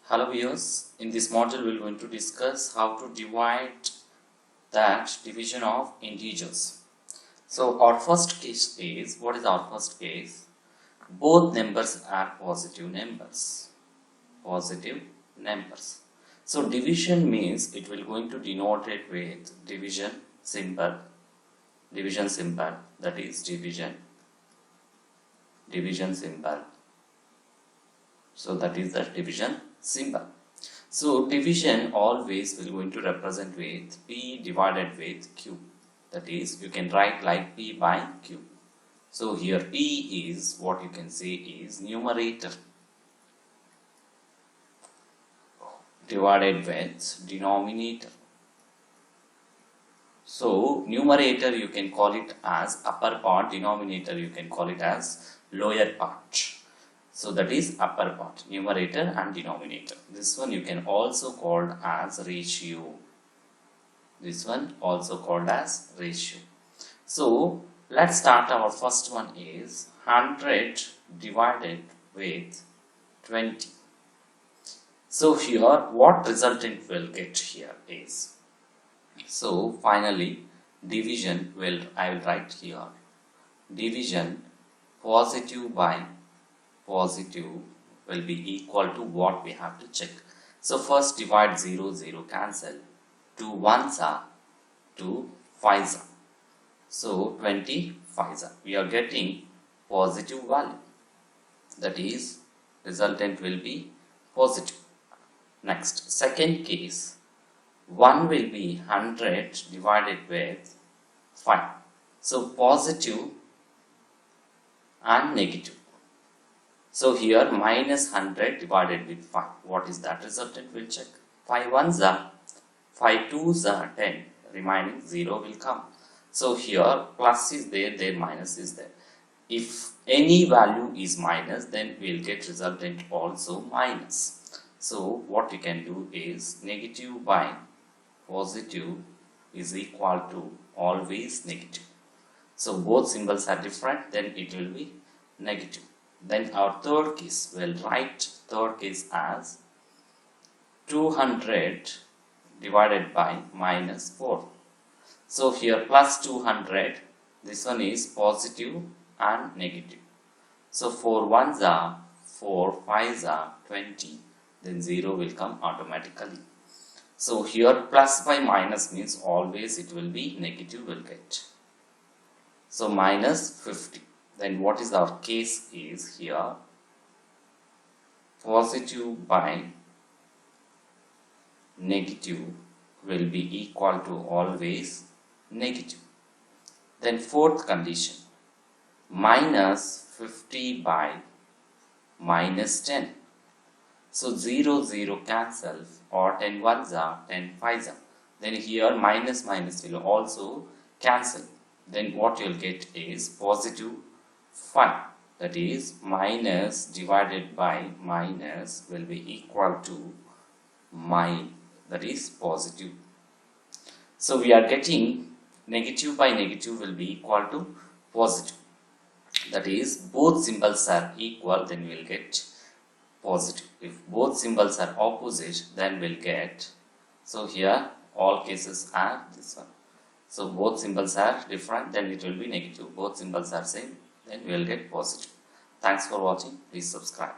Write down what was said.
Hello viewers, in this module we are going to discuss how to divide that division of integers. So our first case is, what is our first case? Both numbers are positive numbers. Positive numbers. So division means it will going to denote it with division symbol, that is division symbol. So that is the division symbol. So division always will going to represent with P divided with Q. That is, you can write like P by Q. So here P is what you can say is numerator divided with denominator. So numerator you can call it as upper part, denominator you can call it as lower part. So that is upper part, numerator and denominator. This one you can also call as ratio. This one also called as ratio. So let's start. Our first one is 100 divided with 20. So here what resultant will get here is, so finally division I will write here, division positive by positive will be equal to what we have to check. So first divide 0, 0 cancel, 2 1s are 2 5s are. So 20 5s are. We are getting positive value. That is, resultant will be positive. Next, second case, 1 will be 100 divided with 5. So positive and negative. So here minus 100 divided with 5. What is that resultant? We'll check. 5 1s are, 5 2s are 10. Remaining 0 will come. So here plus is there minus is there. If any value is minus, then we'll get resultant also minus. So what we can do is negative by positive is equal to always negative. So both symbols are different, then it will be negative. Then our third case, we'll write third case as 200 divided by minus 4. So here plus 200, this one is positive and negative. So 4 1s are 4, 5s are 20, then 0 will come automatically. So here plus by minus means always it will be negative will get. So minus 50. Then what is our case is here, positive by negative will be equal to always negative. Then fourth condition, minus 50 by minus 10. So 0 0 cancel, or 10 1s are 10 5s are. Then here minus will also cancel. Then what you'll get is positive 5, that is minus divided by minus will be equal to that is positive. So we are getting negative by negative will be equal to positive, that is both symbols are equal, then we will get positive. If both symbols are opposite, then we'll get, so here all cases are this one. So both symbols are different, then it will be negative. Both symbols are same, then we will get positive. Thanks for watching. Please subscribe.